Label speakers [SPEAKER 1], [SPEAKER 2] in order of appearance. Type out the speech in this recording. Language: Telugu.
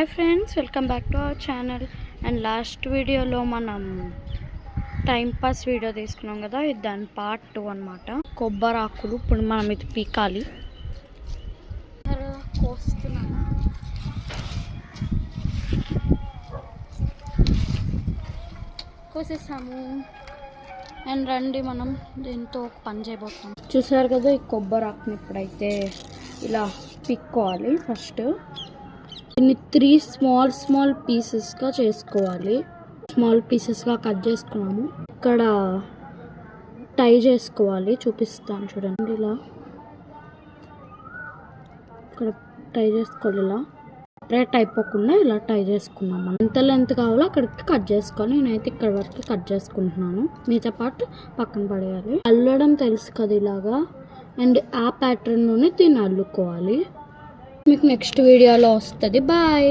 [SPEAKER 1] Hi friends, welcome back to our channel. And last వీడియోలో మనం టైం పాస్ వీడియో తీసుకున్నాం కదా, ఇది దాని పార్ట్ 2 అనమాట. కొబ్బరి ఆకులు ఇప్పుడు మనం ఇది పీకాలి. కోస్తున్నాను. కోసేసాము. అండ్ రండి మనం దీంతో ఒక పని చేయబోతాం. చూసారు కదా, ఈ కొబ్బరి ఆకుని ఇప్పుడైతే ఇలా పీక్కోవాలి. ఫస్ట్ దీన్ని 3 స్మాల్ పీసెస్గా చేసుకోవాలి. స్మాల్ పీసెస్గా కట్ చేసుకున్నాము. ఇక్కడ టై చేసుకోవాలి, చూపిస్తాను చూడండి. ఇలా ఇక్కడ టై చేసుకోవాలి. ఇలా సపరేట్ అయిపోకుండా ఇలా టై చేసుకున్నాం. మనం ఎంత లెంత్ కావాలో అక్కడికి కట్ చేసుకోవాలి. నేనైతే ఇక్కడ వరకు కట్ చేసుకుంటున్నాను. మీతో పాటు పక్కన పడేయాలి. అల్లడం తెలుసు కదా ఇలాగా. అండ్ ఆ ప్యాటర్న్లోనే దీన్ని అల్లుకోవాలి. మీకు నెక్స్ట్ వీడియోలో వస్తుంది. బాయ్.